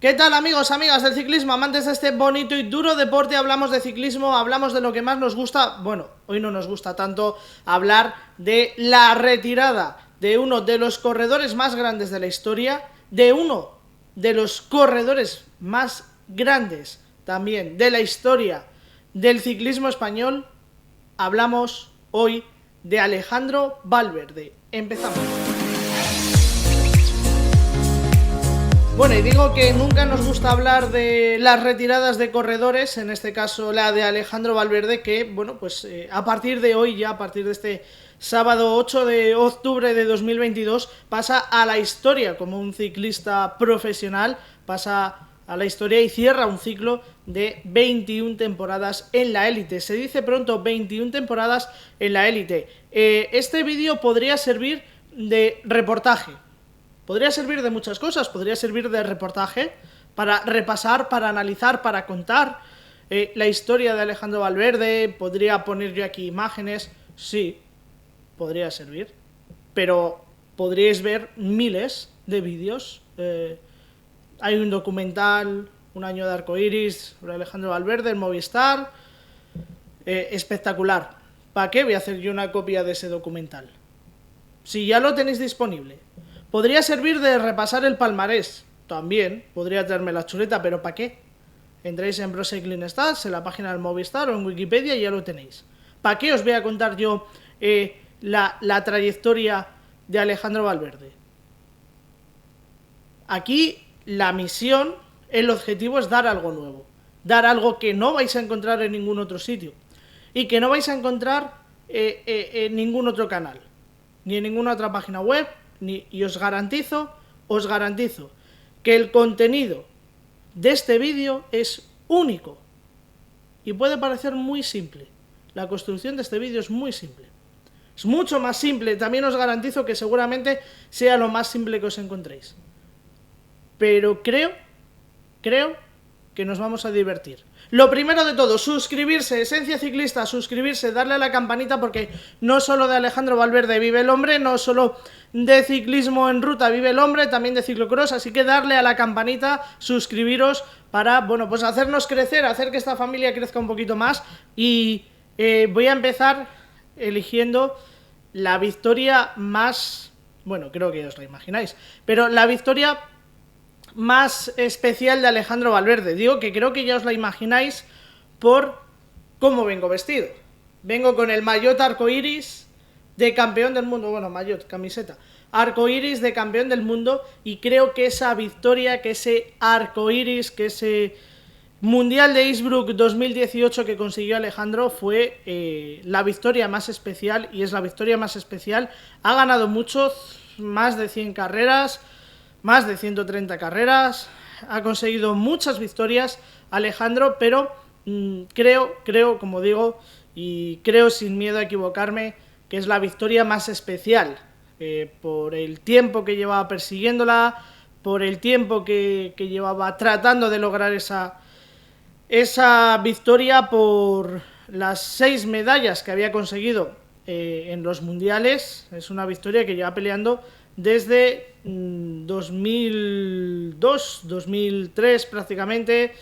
¿Qué tal, amigos, amigas del ciclismo, amantes de este bonito y duro deporte? Hablamos de ciclismo, hablamos de lo que más nos gusta. Bueno, hoy no nos gusta tanto hablar de la retirada de uno de los corredores más grandes de la historia, de uno de los corredores más grandes también de la historia del ciclismo español. Hablamos hoy de Alejandro Valverde. Empezamos. Bueno, y digo que nunca nos gusta hablar de las retiradas de corredores, en este caso la de Alejandro Valverde, que, bueno, pues a partir de hoy, ya a partir de este sábado 8 de octubre de 2022, pasa a la historia como un ciclista profesional, pasa a la historia y cierra un ciclo de 21 temporadas en la élite. Se dice pronto, 21 temporadas en la élite. Este vídeo podría servir de reportaje. Podría servir de muchas cosas, podría servir de reportaje para repasar, para analizar, para contar la historia de Alejandro Valverde. Podría poner yo aquí imágenes, sí, podría servir, pero podríais ver miles de vídeos. Hay un documental, Un año de arcoiris, sobre Alejandro Valverde en Movistar, espectacular. ¿Para qué voy a hacer yo una copia de ese documental? Si ya lo tenéis disponible. Podría servir de repasar el palmarés, también, podría traerme la chuleta, pero ¿para qué? Entráis en Pro Cycling Stats, en la página del Movistar o en Wikipedia y ya lo tenéis. ¿Para qué os voy a contar yo la trayectoria de Alejandro Valverde? Aquí la misión, el objetivo es dar algo nuevo, dar algo que no vais a encontrar en ningún otro sitio y que no vais a encontrar en ningún otro canal, ni en ninguna otra página web, y os garantizo que el contenido de este vídeo es único y puede parecer muy simple. La construcción de este vídeo es muy simple, es mucho más simple. También os garantizo que seguramente sea lo más simple que os encontréis, pero creo que nos vamos a divertir. Lo primero de todo, suscribirse, Esencia Ciclista, suscribirse, darle a la campanita, porque no solo de Alejandro Valverde vive el hombre, no solo de ciclismo en ruta vive el hombre, también de ciclocross, así que darle a la campanita, suscribiros para, bueno, pues hacernos crecer, hacer que esta familia crezca un poquito más. Y voy a empezar eligiendo la victoria más, bueno, creo que os la imagináis, pero la victoria más especial de Alejandro Valverde. Digo que creo que ya os la imagináis por cómo vengo vestido. Vengo con el maillot arcoiris de campeón del mundo, bueno, maillot, camiseta, arcoiris de campeón del mundo, y creo que esa victoria, que ese arcoiris, que ese Mundial de Innsbruck 2018 que consiguió Alejandro fue la victoria más especial, y es la victoria más especial. Ha ganado mucho, más de 100 carreras, más de 130 carreras, ha conseguido muchas victorias Alejandro, pero creo, como digo, y creo sin miedo a equivocarme, que es la victoria más especial, por el tiempo que llevaba persiguiéndola, por el tiempo que llevaba tratando de lograr esa victoria, por las 6 medallas que había conseguido en los mundiales. Es una victoria que lleva peleando desde 2002, 2003 prácticamente,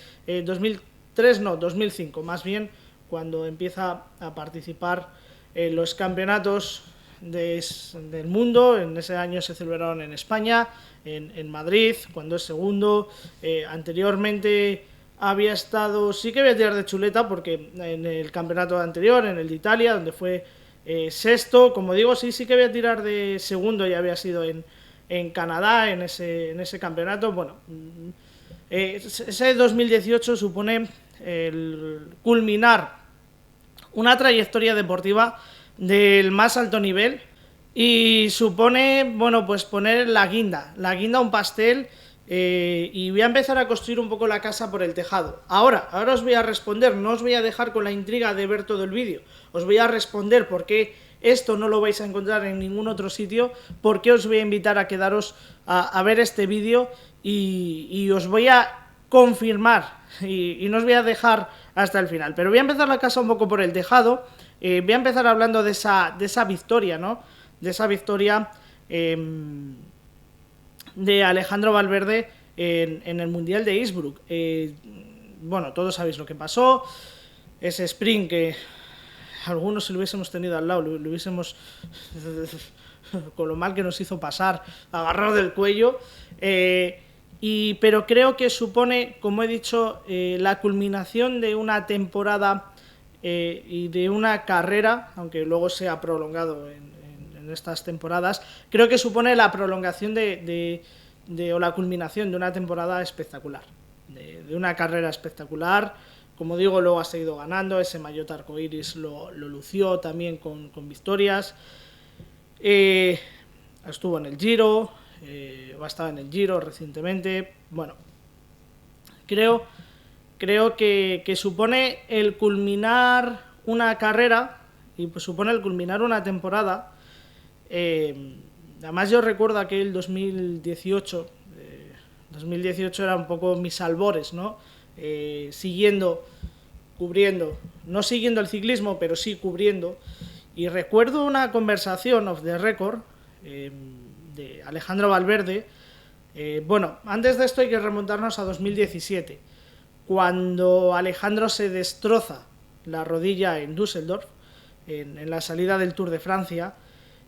2003 no, 2005 más bien, cuando empieza a participar en los campeonatos del mundo. En ese año se celebraron en España, en Madrid, cuando es segundo. Anteriormente había estado, sí que voy a tirar de chuleta, porque en el campeonato anterior, en el de Italia, donde fue sexto, como digo, sí que voy a tirar de segundo, ya había sido en Canadá, en ese campeonato. Bueno, ese 2018 supone el culminar una trayectoria deportiva del más alto nivel, y supone, bueno, pues poner la guinda a un pastel. Y voy a empezar a construir un poco la casa por el tejado. Ahora os voy a responder, no os voy a dejar con la intriga de ver todo el vídeo. Os voy a responder por qué esto no lo vais a encontrar en ningún otro sitio, por qué os voy a invitar a quedaros a ver este vídeo, y os voy a confirmar, y no os voy a dejar hasta el final. Pero voy a empezar la casa un poco por el tejado. Voy a empezar hablando de esa victoria, ¿no? De esa victoria de Alejandro Valverde en el Mundial de Innsbruck. Bueno, todos sabéis lo que pasó, ese sprint que algunos si lo hubiésemos tenido al lado, lo hubiésemos, con lo mal que nos hizo pasar, agarrar del cuello, pero creo que supone, como he dicho, la culminación de una temporada y de una carrera, aunque luego se ha prolongado en estas temporadas. Creo que supone la prolongación o la culminación de una temporada espectacular, de una carrera espectacular. Como digo, luego ha seguido ganando, ese maillot arcoiris lo lució también con victorias. Estuvo en el Giro, ha estado en el Giro recientemente. Bueno, creo que supone el culminar una carrera y pues supone el culminar una temporada. Además yo recuerdo aquel 2018 era un poco mis albores, ¿no? Cubriendo, no siguiendo el ciclismo, pero sí cubriendo. Y recuerdo una conversación off the record de Alejandro Valverde. Bueno, antes de esto hay que remontarnos a 2017, cuando Alejandro se destroza la rodilla en Düsseldorf, en la salida del Tour de Francia.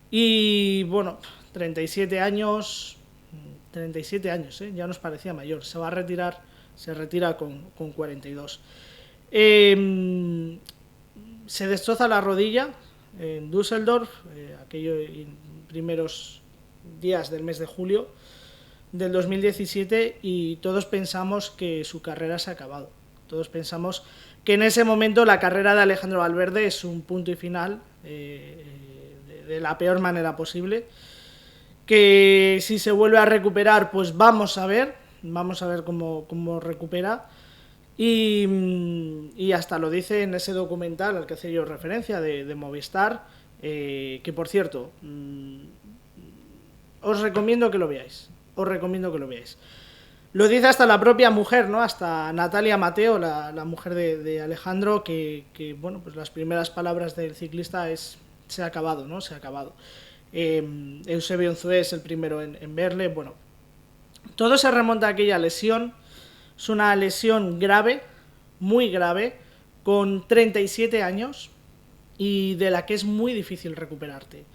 Y bueno, 37 años, ya nos parecía mayor. Se retira con 42. Se destroza la rodilla en Düsseldorf, aquello en primeros días del mes de julio del 2017, y todos pensamos que su carrera se ha acabado. Todos pensamos que en ese momento la carrera de Alejandro Valverde es un punto y final, de la peor manera posible, que si se vuelve a recuperar, pues vamos a ver cómo recupera. Y hasta lo dice en ese documental al que hacía yo referencia de Movistar, que por cierto, os recomiendo que lo veáis. Lo dice hasta la propia mujer, ¿no? Hasta Natalia Mateo, la mujer de Alejandro, que bueno, pues las primeras palabras del ciclista es: se ha acabado, ¿no? Se ha acabado. Eusebio Unzué es el primero en verle. Bueno, todo se remonta a aquella lesión. Es una lesión grave, muy grave, con 37 años y de la que es muy difícil recuperarte.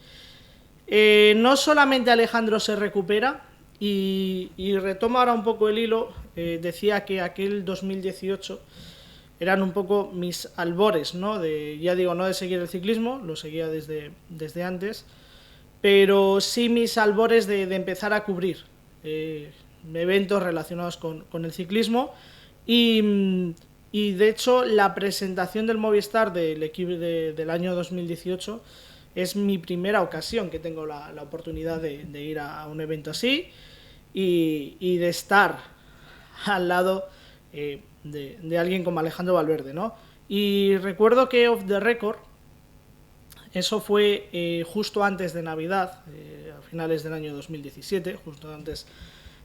No solamente Alejandro se recupera, y retomo ahora un poco el hilo. Decía que aquel 2018 eran un poco mis albores, ¿no? No de seguir el ciclismo, lo seguía desde antes, pero sí mis albores de empezar a cubrir eventos relacionados con el ciclismo. Y de hecho la presentación del Movistar del equipo del año 2018 es mi primera ocasión que tengo la oportunidad de ir a un evento así y de estar al lado de alguien como Alejandro Valverde, ¿no? Y recuerdo que off the record, eso fue justo antes de Navidad, a finales del año 2017, justo antes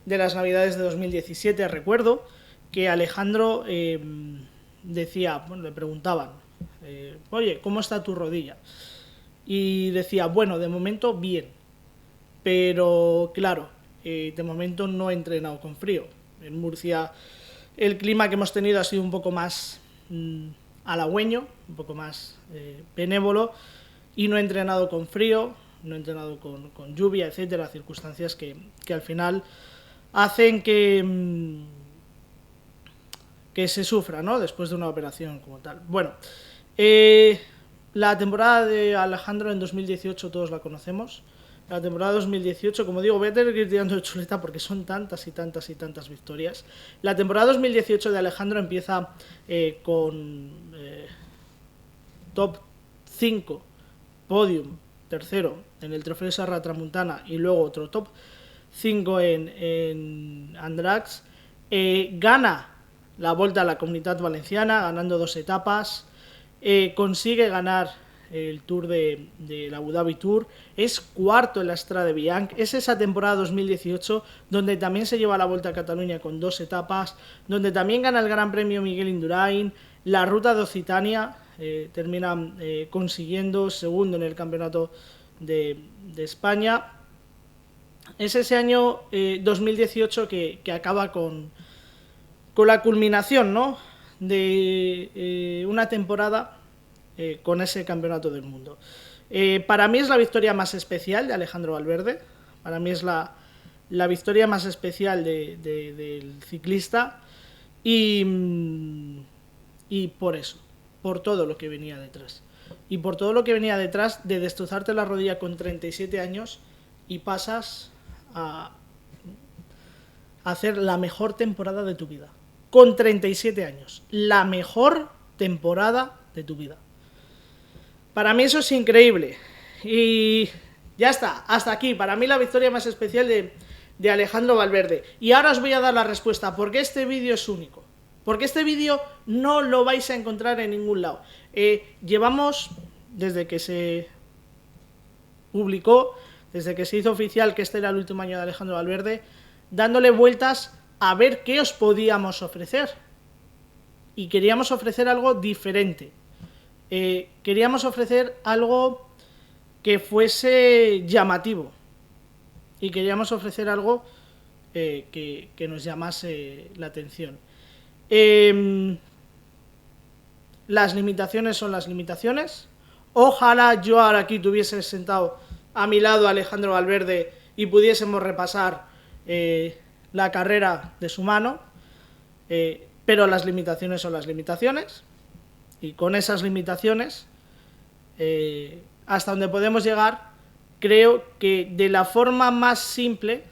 de las Navidades de 2017, recuerdo que Alejandro decía, bueno, le preguntaban, oye, ¿cómo está tu rodilla? Y decía, bueno, de momento bien, pero claro, de momento no he entrenado con frío. En Murcia el clima que hemos tenido ha sido un poco más halagüeño, un poco más benévolo, y no he entrenado con frío, no he entrenado con lluvia, etcétera, circunstancias que al final hacen que se sufra, ¿no? Después de una operación como tal. Bueno, la temporada de Alejandro en 2018 todos la conocemos. La temporada 2018, como digo, voy a tener que ir tirando de chuleta porque son tantas y tantas y tantas victorias. La temporada 2018 de Alejandro empieza con top 5, podium, tercero en el Trofeo Serra Tramuntana y luego otro top 5 en Andratx. Gana la Volta a la Comunitat Valenciana, ganando 2 etapas. Consigue ganar el Tour de la Abu Dhabi Tour, es cuarto en la Strade Bianche. Es esa temporada 2018 donde también se lleva la Volta a Cataluña con 2 etapas, donde también gana el Gran Premio Miguel Indurain, la Ruta de Occitania, termina consiguiendo segundo en el Campeonato de España. es ese año 2018 que acaba con la culminación, ¿no?, de una temporada con ese campeonato del mundo. Para mí es la victoria más especial de Alejandro Valverde, para mí es la victoria más especial del ciclista y por eso, por todo lo que venía detrás. Y por todo lo que venía detrás de destrozarte la rodilla con 37 años y pasas a hacer la mejor temporada de tu vida. Con 37 años. La mejor temporada de tu vida. Para mí eso es increíble. Y ya está, hasta aquí. Para mí la victoria más especial de Alejandro Valverde. Y ahora os voy a dar la respuesta. ¿Por qué este vídeo es único? Porque este vídeo no lo vais a encontrar en ningún lado. Llevamos, desde que se publicó, desde que se hizo oficial que este era el último año de Alejandro Valverde, dándole vueltas a ver qué os podíamos ofrecer. Y queríamos ofrecer algo diferente. Queríamos ofrecer algo que fuese llamativo. Y queríamos ofrecer algo que nos llamase la atención. Las limitaciones son las limitaciones. Ojalá yo ahora aquí tuviese sentado a mi lado a Alejandro Valverde y pudiésemos repasar la carrera de su mano, pero las limitaciones son las limitaciones, y con esas limitaciones, hasta donde podemos llegar, creo que de la forma más simple,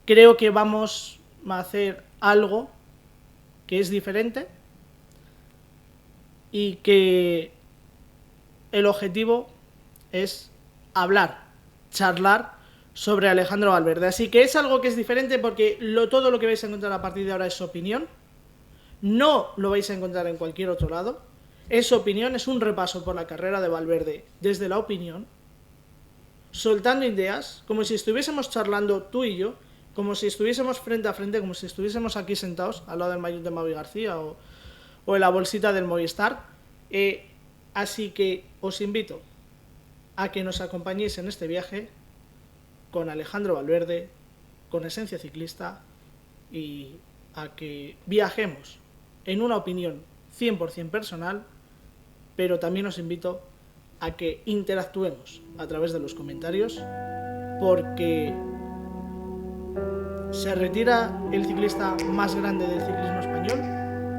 creo que vamos a hacer algo que es diferente y que el objetivo es hablar, charlar sobre Alejandro Valverde. Así que es algo que es diferente porque todo lo que vais a encontrar a partir de ahora es opinión. No lo vais a encontrar en cualquier otro lado. Es opinión, es un repaso por la carrera de Valverde desde la opinión, soltando ideas, como si estuviésemos charlando tú y yo, como si estuviésemos frente a frente, como si estuviésemos aquí sentados al lado del maillot de Mavi García o en la bolsita del Movistar. Así que os invito a que nos acompañéis en este viaje con Alejandro Valverde, con Esencia Ciclista, y a que viajemos en una opinión 100% personal, pero también os invito a que interactuemos a través de los comentarios, porque se retira el ciclista más grande del ciclismo español.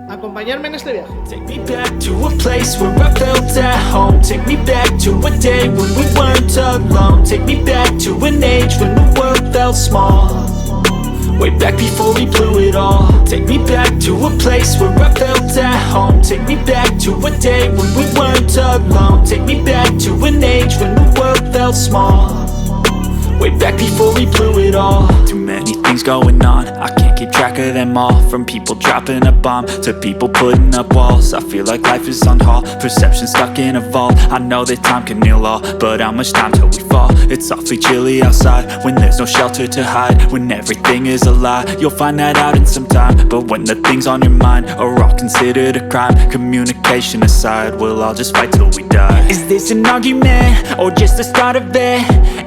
Acompañarme en este viaje. Take me back to a place where I felt at home. Take me back to a day when we weren't alone. Take me back to an age when the world felt small. Way back before we blew it all. Take me back to a place where I felt at home. Take me back to a day when we weren't alone. Take me back to an age when the world felt small. Way back before we blew it all. Too many things going on, I can't keep track of them all. From people dropping a bomb to people putting up walls. I feel like life is on hold, perception stuck in a vault. I know that time can heal all, but how much time till we fall? It's awfully chilly outside, when there's no shelter to hide. When everything is a lie, you'll find that out in some time. But when the things on your mind are all considered a crime, communication aside, we'll all just fight till we die. Is this an argument, or just the start of it?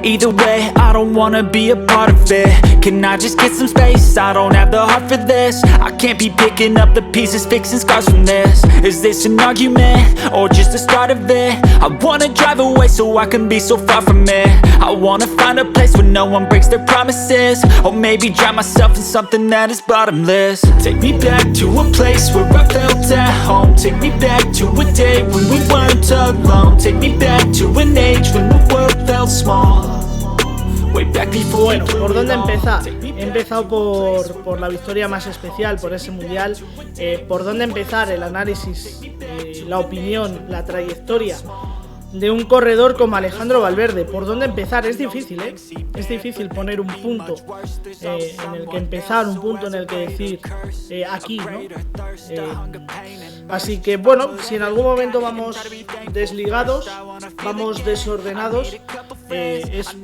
Either way, I don't wanna be a part of it. Can I just get some space? I don't have the heart for this. I can't be picking up the pieces, fixing scars from this. Is this an argument, or just the start of it? I wanna drive away so I can be so far from it. I wanna find a place where no one breaks their promises. Or maybe drown myself in something that is bottomless. Take me back to a place where I felt at home. Take me back to a day when we weren't alone. Take me back to an age when the world felt small. Bueno, ¿por dónde empezar? He empezado por la victoria más especial, por ese mundial. ¿Por dónde empezar? El análisis, la opinión, la trayectoria de un corredor como Alejandro Valverde. ¿Por dónde empezar? Es difícil, ¿eh? Es difícil poner un punto en el que empezar, un punto en el que decir aquí, ¿no? Así que bueno, si en algún momento vamos desligados, vamos desordenados, es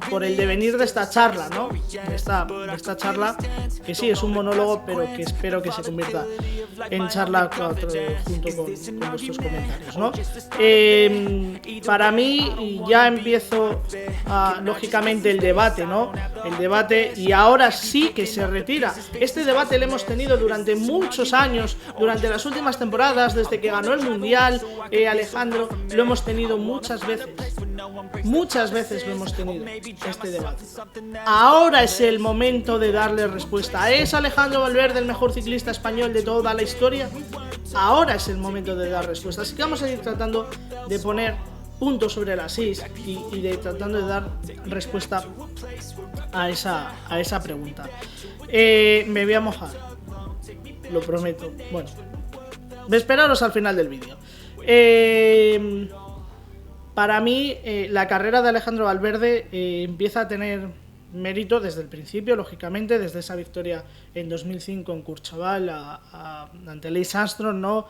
por el devenir de esta charla, ¿no? De esta charla, que sí, es un monólogo, pero que espero que se convierta en charla junto con vuestros comentarios, ¿no? Para mí ya empiezo lógicamente el debate, ¿no? El debate, y ahora sí que se retira. Este debate lo hemos tenido durante muchos años, durante las últimas temporadas, desde que ganó el Mundial Alejandro, lo hemos tenido muchas veces lo hemos tenido este debate. Ahora es el momento de darle respuesta. ¿Es Alejandro Valverde el mejor ciclista español de toda la historia? Ahora es el momento de dar respuesta. Así que vamos a ir tratando de poner puntos sobre las is y de tratando de dar respuesta a esa pregunta. Me voy a mojar, lo prometo. Bueno, esperaros al final del vídeo. Para mí, la carrera de Alejandro Valverde empieza a tener mérito desde el principio, lógicamente, desde esa victoria en 2005 en Courchevel ante Lance Armstrong, ¿no?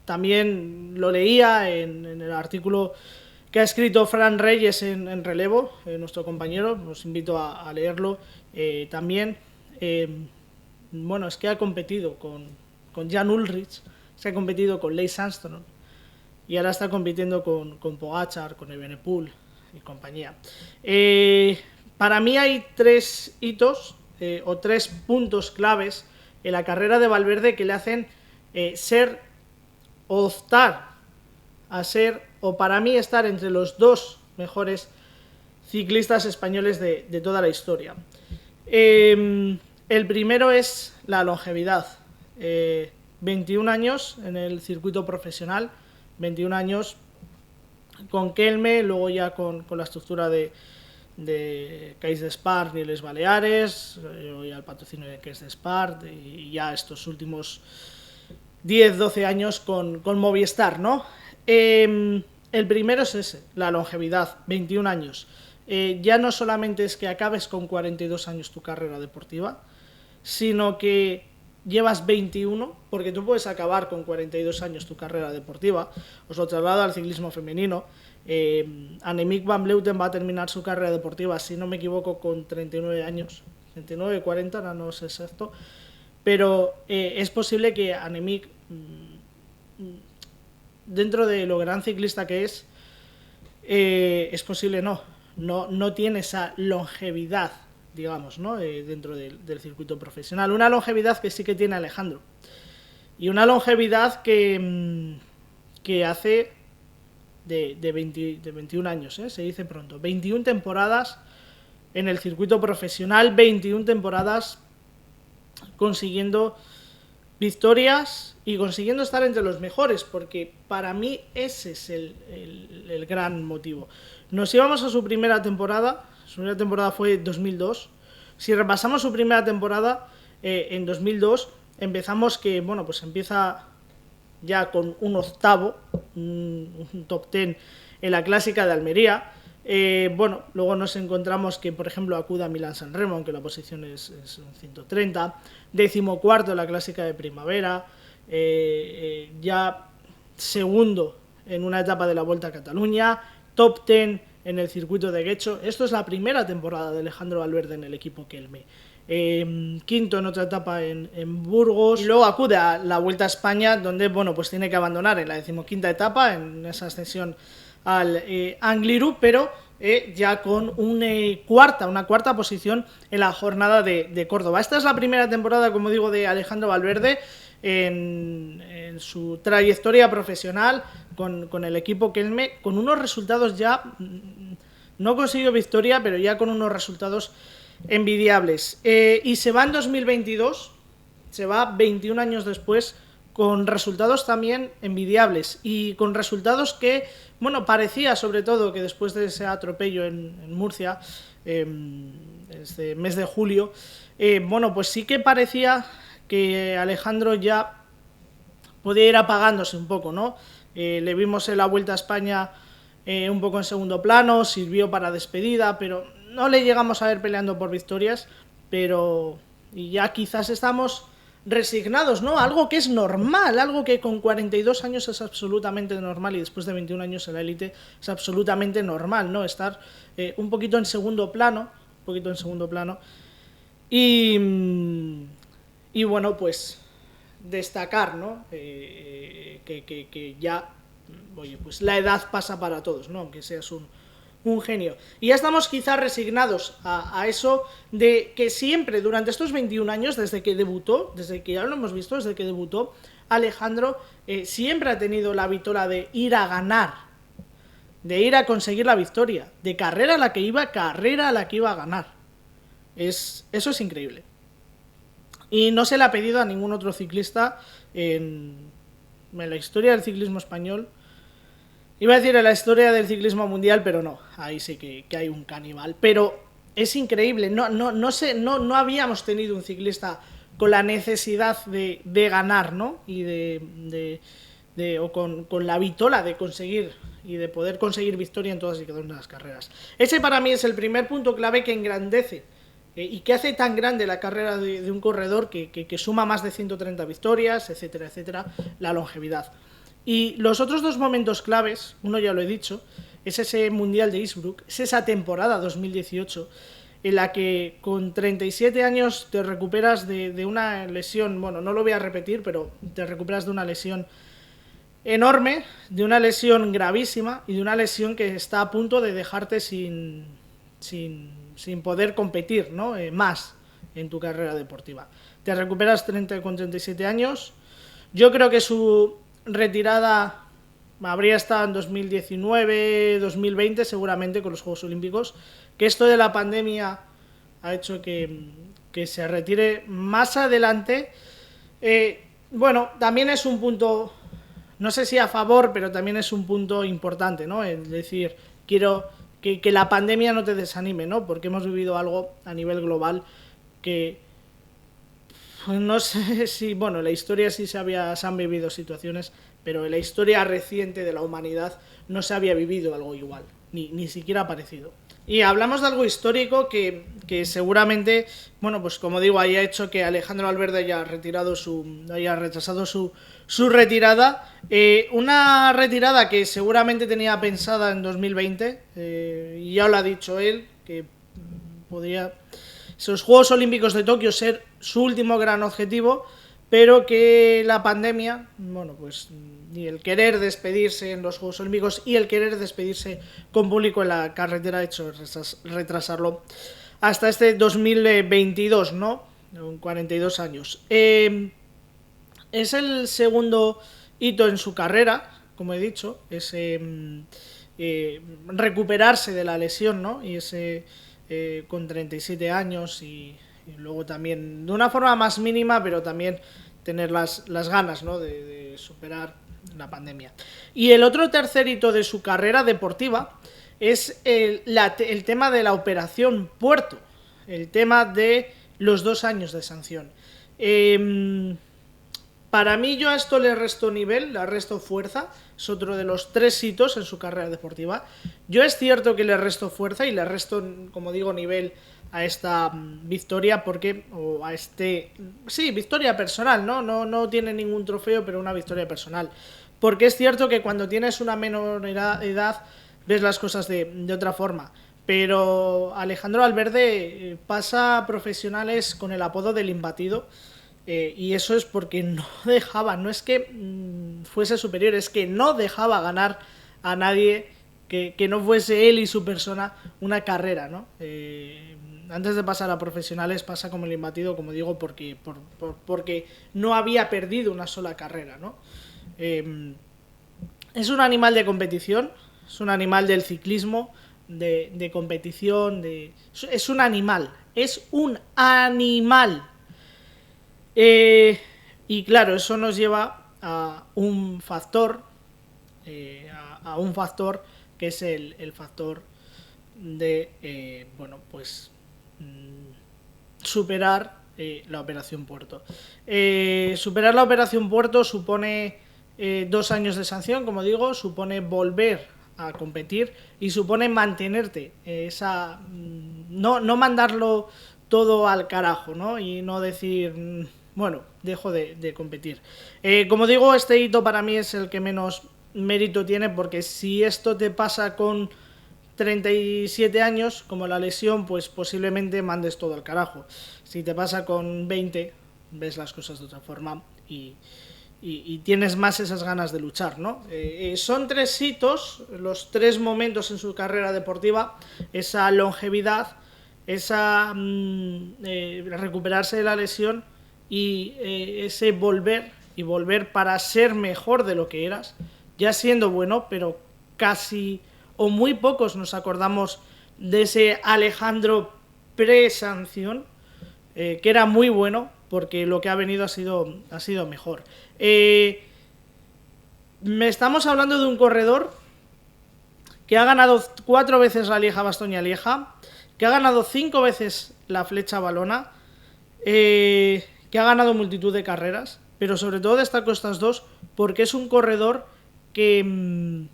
También lo leía en el artículo que ha escrito Fran Reyes en Relevo, nuestro compañero, os invito a leerlo también. Bueno, es que ha competido con Jan Ullrich, se ha competido con Lance Armstrong y ahora está compitiendo con Pogačar, con Evenepoel y compañía. Para mí hay 3 hitos o 3 puntos claves en la carrera de Valverde que le hacen optar a ser, o para mí estar entre los 2 mejores ciclistas españoles de toda la historia. El primero es la longevidad. 21 años en el circuito profesional, 21 años con Kelme, luego ya con la estructura de Cais d'Espart y Les Baleares, ya el patrocinio de Cais d'Espart y ya estos últimos 10-12 años con Movistar, ¿no? El primero es ese, la longevidad, 21 años. Ya no solamente es que acabes con 42 años tu carrera deportiva, sino que llevas 21, porque tú puedes acabar con 42 años tu carrera deportiva. Os lo traslado al ciclismo femenino. Annemiek van Vleuten va a terminar su carrera deportiva, si no me equivoco, con 39 años, 39, 40, no sé exacto, pero es posible que Annemiek, dentro de lo gran ciclista que es posible no tiene esa longevidad, digamos, ¿no? Dentro del circuito profesional. Una longevidad que sí que tiene Alejandro. Y una longevidad que hace de 21 años, se dice pronto. 21 temporadas en el circuito profesional, 21 temporadas consiguiendo victorias y consiguiendo estar entre los mejores, porque para mí ese es el gran motivo. Nos íbamos a su primera temporada. Su primera temporada fue 2002. Si repasamos su primera temporada, en 2002, empezamos que, bueno, pues empieza ya con un octavo, un top 10 en la clásica de Almería. Bueno, luego nos encontramos que, por ejemplo, acude a Milán-San Remo, aunque la posición es un 130. 14º en la clásica de primavera. Ya segundo en una etapa de la Vuelta a Cataluña. Top 10 en el circuito de Guecho. Esto es la primera temporada de Alejandro Valverde en el equipo Kelme. Quinto en otra etapa en Burgos. Y luego acude a la Vuelta a España, donde, bueno, pues tiene que abandonar en la 15ª etapa, en esa ascensión al Angliru, pero ya con una cuarta posición en la jornada de Córdoba. Esta es la primera temporada, como digo, de Alejandro Valverde en su trayectoria profesional con el equipo Kelme, con unos resultados ya, no consiguió victoria, pero ya con unos resultados envidiables. Y se va en 2022, se va 21 años después, con resultados también envidiables y con resultados que, bueno, parecía sobre todo que después de ese atropello en Murcia, este mes de julio, bueno, pues sí que parecía que Alejandro ya podía ir apagándose un poco, ¿no? Le vimos en la Vuelta a España un poco en segundo plano, sirvió para despedida, pero no le llegamos a ver peleando por victorias, pero y ya quizás estamos resignados, ¿no? Algo que es normal, algo que con 42 años es absolutamente normal y después de 21 años en la élite es absolutamente normal, ¿no? Estar un poquito en segundo plano, y bueno, pues destacar, ¿no? Que ya, oye, pues la edad pasa para todos, ¿no? Aunque seas un genio. Y ya estamos quizás resignados a eso de que siempre, durante estos 21 años, desde que debutó, desde que ya lo hemos visto, desde que debutó, Alejandro siempre ha tenido la vitola de ir a ganar, de ir a conseguir la victoria, de carrera a la que iba a ganar. Eso es increíble. Y no se le ha pedido a ningún otro ciclista en la historia del ciclismo español. Iba a decir en la historia del ciclismo mundial, pero no, ahí sí que hay un caníbal. Pero es increíble, no habíamos tenido un ciclista con la necesidad de ganar, ¿no? Y o con la vitola de conseguir y de poder conseguir victoria en todas y cada una de las carreras. Ese para mí es el primer punto clave que engrandece y que hace tan grande la carrera de un corredor que suma más de 130 victorias, etcétera, etcétera, la longevidad. Y los otros dos momentos claves, uno ya lo he dicho, es ese Mundial de Innsbruck, es esa temporada 2018 en la que con 37 años te recuperas de una lesión, bueno, no lo voy a repetir, pero te recuperas de una lesión enorme, de una lesión gravísima y de una lesión que está a punto de dejarte sin poder competir, ¿no? Más en tu carrera deportiva. Te recuperas con 37 años. Yo creo que su retirada habría estado en 2019, 2020 seguramente con los Juegos Olímpicos, que esto de la pandemia ha hecho que se retire más adelante. Bueno, también es un punto, no sé si a favor, pero también es un punto importante, ¿no? Es decir, quiero que la pandemia no te desanime, ¿no? Porque hemos vivido algo a nivel global que no sé si, bueno, en la historia sí se han vivido situaciones, pero en la historia reciente de la humanidad no se había vivido algo igual, ni siquiera parecido. Y hablamos de algo histórico que seguramente, bueno, pues como digo, haya hecho que Alejandro Valverde haya retrasado su retirada. Una retirada que seguramente tenía pensada en 2020, y ya lo ha dicho él, que podría esos Juegos Olímpicos de Tokio ser su último gran objetivo, pero que la pandemia, bueno, pues y el querer despedirse en los Juegos Olímpicos y el querer despedirse con público en la carretera ha hecho retrasarlo hasta este 2022, ¿no? Con 42 años. Es el segundo hito en su carrera, como he dicho, es recuperarse de la lesión, ¿no? Y ese con 37 años y luego también de una forma más mínima, pero también tener las ganas, ¿no? de superar la pandemia. Y el otro tercer hito de su carrera deportiva es el tema de la operación Puerto, el tema de los 2 años de sanción. Para mí yo a esto le resto nivel, le resto fuerza, es otro de los 3 hitos en su carrera deportiva. Yo es cierto que le resto fuerza y le resto, como digo, nivel a esta victoria victoria personal, ¿no? No tiene ningún trofeo, pero una victoria personal. Porque es cierto que cuando tienes una menor edad ves las cosas de otra forma. Pero Alejandro Valverde pasa a profesionales con el apodo del imbatido. Y eso es porque no dejaba, no es que fuese superior, es que no dejaba ganar a nadie que no fuese él y su persona una carrera, ¿no? Antes de pasar a profesionales pasa como el imbatido, como digo, porque no había perdido una sola carrera, ¿no? Es un animal de competición, es un animal del ciclismo, de competición, es un animal. Y claro, eso nos lleva a un factor, que es el factor de, superar la Operación Puerto. Superar la Operación Puerto supone 2 años de sanción, como digo, supone volver a competir y supone mantenerte, no mandarlo todo al carajo, ¿no? Y no decir bueno, dejo de competir. Como digo, este hito para mí es el que menos mérito tiene, porque si esto te pasa con 37 años, como la lesión, pues posiblemente mandes todo al carajo. Si te pasa con 20, ves las cosas de otra forma y tienes más esas ganas de luchar, ¿no? Son 3 hitos, los 3 momentos en su carrera deportiva, esa longevidad, esa recuperarse de la lesión y ese volver para ser mejor de lo que eras, ya siendo bueno, pero casi o muy pocos nos acordamos de ese Alejandro pre-sanción, que era muy bueno, porque lo que ha venido ha sido mejor. Estamos hablando de un corredor que ha ganado 4 veces la Lieja-Bastoña-Lieja, que ha ganado 5 veces la Flecha Valona, que ha ganado multitud de carreras, pero sobre todo destaco estas 2 porque es un corredor que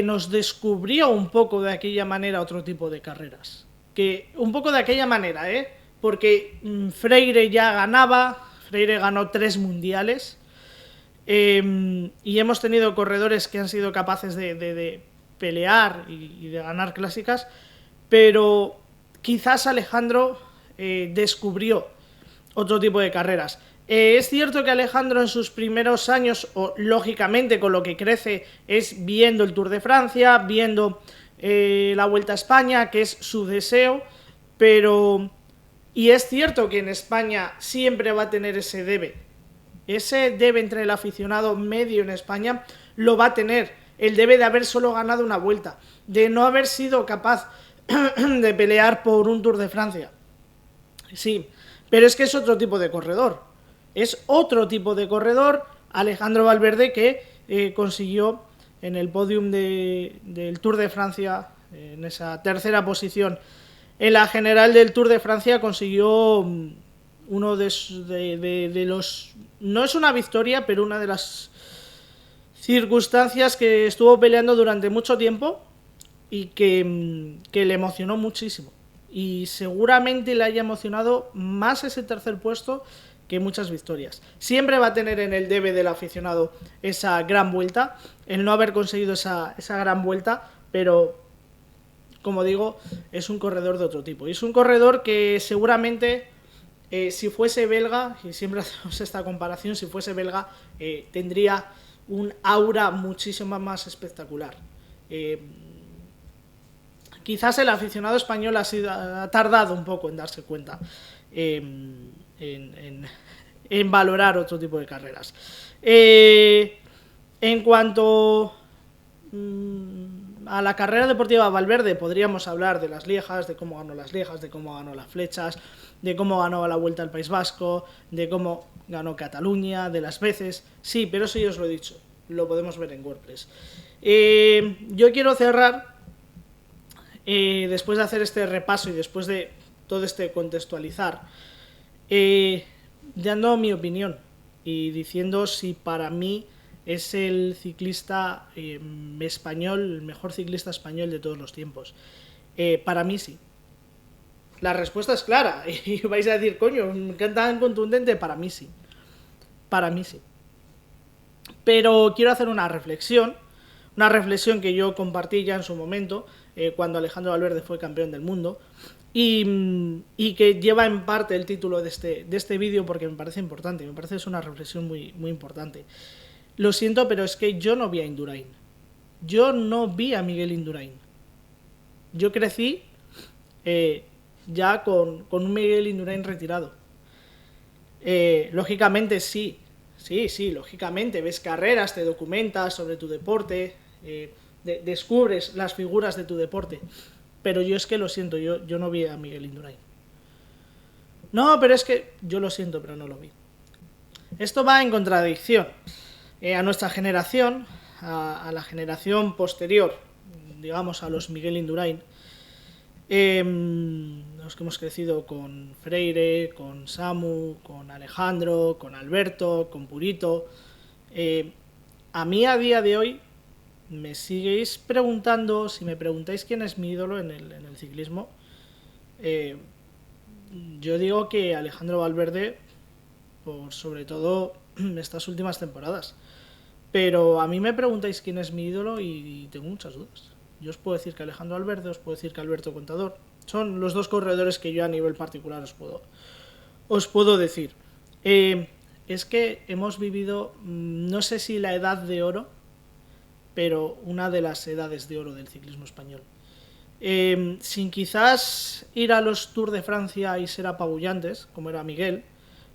nos descubrió un poco de aquella manera otro tipo de carreras. Un poco de aquella manera, porque Freire ya ganaba, Freire ganó 3 mundiales, y hemos tenido corredores que han sido capaces de pelear y de ganar clásicas, pero quizás Alejandro descubrió otro tipo de carreras. Es cierto que Alejandro en sus primeros años, o lógicamente con lo que crece, es viendo el Tour de Francia, viendo la Vuelta a España, que es su deseo, pero... Y es cierto que en España siempre va a tener ese debe entre el aficionado medio en España, lo va a tener, el debe de haber solo ganado una vuelta, de no haber sido capaz de pelear por un Tour de Francia. Sí, pero es que es otro tipo de corredor. Es otro tipo de corredor, Alejandro Valverde, que consiguió en el podium del Tour de Francia, en esa tercera posición. En la general del Tour de Francia consiguió uno de los... No es una victoria, pero una de las circunstancias que estuvo peleando durante mucho tiempo y que le emocionó muchísimo. Y seguramente le haya emocionado más ese tercer puesto que muchas victorias. Siempre va a tener en el debe del aficionado esa gran vuelta, el no haber conseguido esa gran vuelta, pero como digo, es un corredor de otro tipo. Y es un corredor que seguramente, si fuese belga, y siempre hacemos esta comparación, si fuese belga, tendría un aura muchísimo más espectacular. Quizás el aficionado español ha tardado un poco en darse cuenta en valorar otro tipo de carreras. En cuanto a la carrera deportiva de Valverde, podríamos hablar de las Liejas, de cómo ganó las Liejas, de cómo ganó las Flechas, de cómo ganó la Vuelta al País Vasco, de cómo ganó Cataluña, de las veces. Sí, pero eso ya os lo he dicho, lo podemos ver en WordPress. Yo quiero cerrar, después de hacer este repaso y después de todo este contextualizar, dando mi opinión y diciendo si para mí es el ciclista español, el mejor ciclista español de todos los tiempos. Para mí sí. La respuesta es clara y vais a decir, coño, tan contundente. Para mí sí. Para mí sí. Pero quiero hacer una reflexión que yo compartí ya en su momento, cuando Alejandro Valverde fue campeón del mundo, y que lleva en parte el título de este vídeo, porque me parece importante, me parece que es una reflexión muy, muy importante. Lo siento, pero es que yo no vi a Indurain. Yo no vi a Miguel Indurain. Yo crecí ya con un Miguel Indurain retirado. Lógicamente sí, lógicamente ves carreras, te documentas sobre tu deporte, descubres las figuras de tu deporte. Pero yo es que lo siento, yo no vi a Miguel Indurain. No, pero es que yo lo siento, pero no lo vi. Esto va en contradicción. A nuestra generación, a la generación posterior, digamos a los Miguel Indurain, los que hemos crecido con Freire, con Samu, con Alejandro, con Alberto, con Purito, a mí a día de hoy me siguéis preguntando, si me preguntáis quién es mi ídolo en el ciclismo, yo digo que Alejandro Valverde por sobre todo estas últimas temporadas. Pero a mí me preguntáis quién es mi ídolo y tengo muchas dudas. Yo os puedo decir que Alejandro Valverde, os puedo decir que Alberto Contador. Son los dos corredores que yo a nivel particular os puedo decir. Es que hemos vivido, no sé si la edad de oro, pero una de las edades de oro del ciclismo español. Sin quizás ir a los Tours de Francia y ser apabullantes, como era Miguel,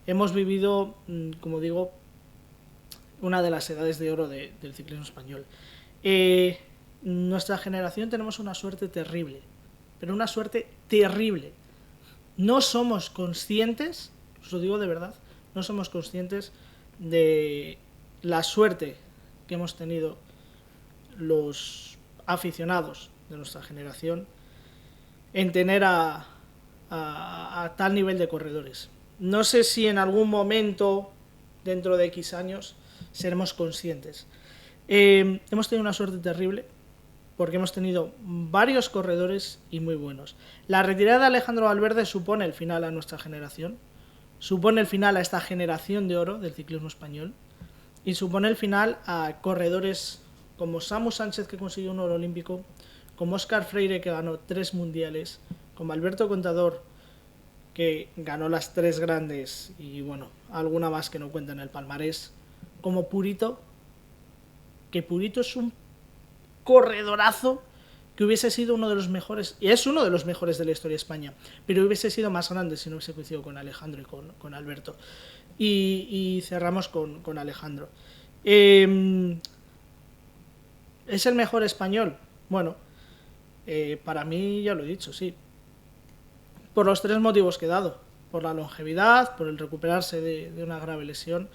hemos vivido, como digo, una de las edades de oro del ciclismo español. Nuestra generación tenemos una suerte terrible, pero una suerte terrible. No somos conscientes, os lo digo de verdad, no somos conscientes de la suerte que hemos tenido los aficionados de nuestra generación en tener a tal nivel de corredores. No sé si en algún momento, dentro de X años, seremos conscientes. Hemos tenido una suerte terrible porque hemos tenido varios corredores y muy buenos. La retirada de Alejandro Valverde supone el final a nuestra generación, supone el final a esta generación de oro del ciclismo español y supone el final a corredores como Samu Sánchez, que consiguió un oro olímpico, como Óscar Freire, que ganó 3 mundiales, como Alberto Contador, que ganó las 3 grandes y bueno, alguna más que no cuenta en el palmarés, como Purito, que Purito es un corredorazo que hubiese sido uno de los mejores, y es uno de los mejores de la historia de España, pero hubiese sido más grande si no hubiese coincidido con Alejandro y con Alberto. Y cerramos con Alejandro. ¿Es el mejor español? Bueno, para mí ya lo he dicho, sí. Por los 3 motivos que he dado. Por la longevidad, por el recuperarse de una grave lesión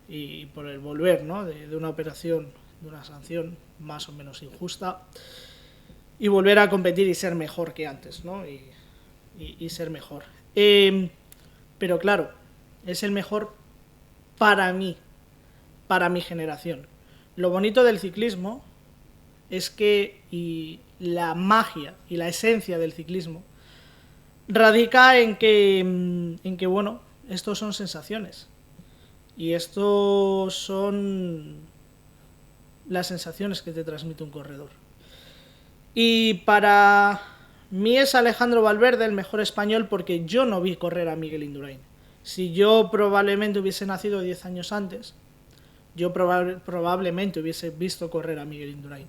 y por el volver, ¿no? de una operación, de una sanción más o menos injusta, y volver a competir y ser mejor que antes, ¿no? y ser mejor. Pero claro, es el mejor para mí, para mi generación. Lo bonito del ciclismo es que y la magia y la esencia del ciclismo radica en que bueno, estos son sensaciones. Y estos son las sensaciones que te transmite un corredor. Y para mí es Alejandro Valverde el mejor español porque yo no vi correr a Miguel Indurain. Si yo probablemente hubiese nacido 10 años antes, yo probablemente hubiese visto correr a Miguel Indurain.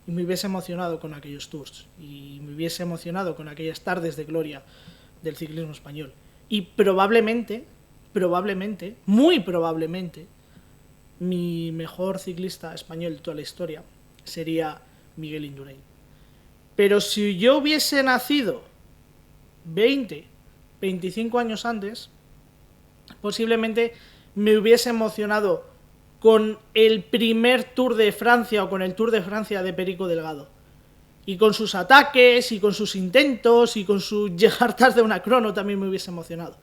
Y me hubiese emocionado con aquellos tours. Y me hubiese emocionado con aquellas tardes de gloria del ciclismo español. Y probablemente, muy probablemente, mi mejor ciclista español de toda la historia sería Miguel Indurain. Pero si yo hubiese nacido 20, 25 años antes, posiblemente me hubiese emocionado con el primer Tour de Francia o con el Tour de Francia de Perico Delgado. Y con sus ataques, y con sus intentos, y con su llegar tarde a una crono también me hubiese emocionado.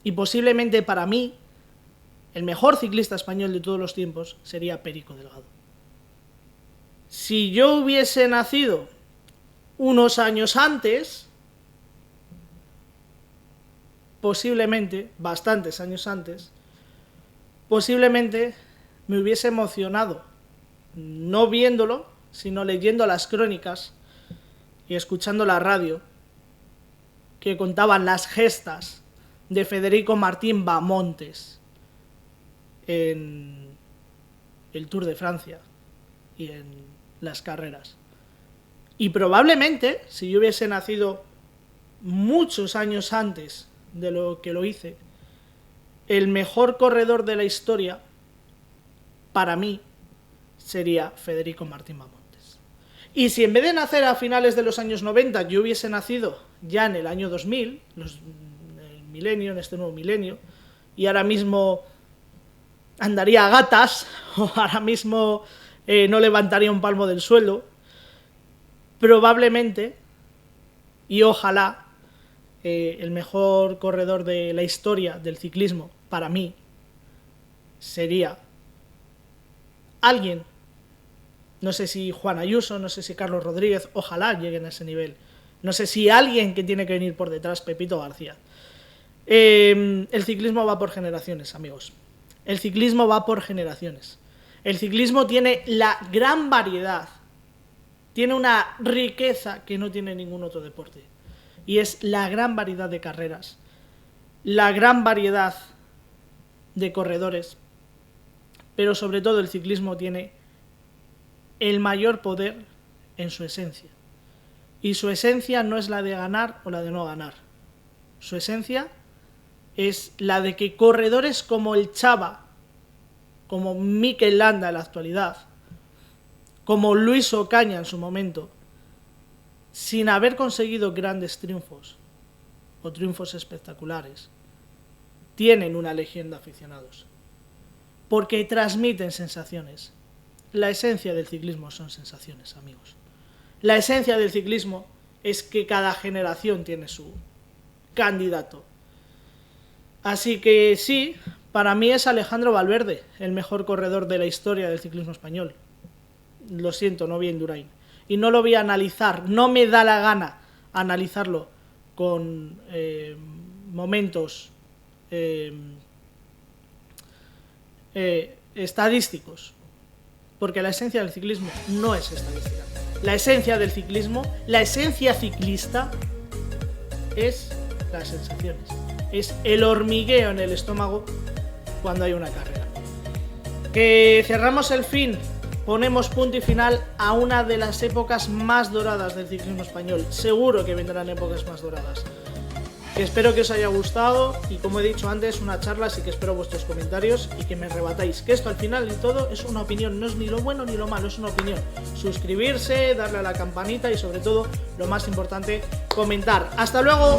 Y posiblemente para mí, el mejor ciclista español de todos los tiempos sería Perico Delgado. Si yo hubiese nacido unos años antes, posiblemente, bastantes años antes, posiblemente me hubiese emocionado, no viéndolo, sino leyendo las crónicas y escuchando la radio, que contaban las gestas de Federico Martín Bamontes en el Tour de Francia y en las carreras. Y probablemente, si yo hubiese nacido muchos años antes de lo que lo hice, el mejor corredor de la historia, para mí, sería Federico Martín Bamontes. Y si en vez de nacer a finales de los años 90, yo hubiese nacido ya en el año 2000, el milenio, en este nuevo milenio, y ahora mismo andaría a gatas, o ahora mismo no levantaría un palmo del suelo, probablemente, y ojalá, el mejor corredor de la historia del ciclismo, para mí, sería alguien, no sé si Juan Ayuso, no sé si Carlos Rodríguez, ojalá lleguen a ese nivel, no sé si alguien que tiene que venir por detrás, Pepito García. El ciclismo va por generaciones, amigos. El ciclismo va por generaciones. El ciclismo tiene la gran variedad, tiene una riqueza que no tiene ningún otro deporte. Y es la gran variedad de carreras, la gran variedad de corredores. Pero sobre todo el ciclismo tiene el mayor poder en su esencia. Y su esencia no es la de ganar o la de no ganar. Su esencia es la de que corredores como el Chava, como Mikel Landa en la actualidad, como Luis Ocaña en su momento, sin haber conseguido grandes triunfos o triunfos espectaculares, tienen una legión de aficionados. Porque transmiten sensaciones. La esencia del ciclismo son sensaciones, amigos. La esencia del ciclismo es que cada generación tiene su candidato. Así que sí, para mí es Alejandro Valverde, el mejor corredor de la historia del ciclismo español. Lo siento, no vi Indurain. Y no lo voy a analizar, no me da la gana analizarlo con momentos estadísticos. Porque la esencia del ciclismo no es estadística. La esencia del ciclismo, la esencia ciclista, es las sensaciones. Es el hormigueo en el estómago cuando hay una carrera. Que cerramos el fin, ponemos punto y final a una de las épocas más doradas del ciclismo español. Seguro que vendrán épocas más doradas. Espero que os haya gustado y, como he dicho antes, una charla, así que espero vuestros comentarios y que me rebatáis, que esto al final de todo es una opinión, no es ni lo bueno ni lo malo, es una opinión. Suscribirse, darle a la campanita y sobre todo, lo más importante, comentar. ¡Hasta luego!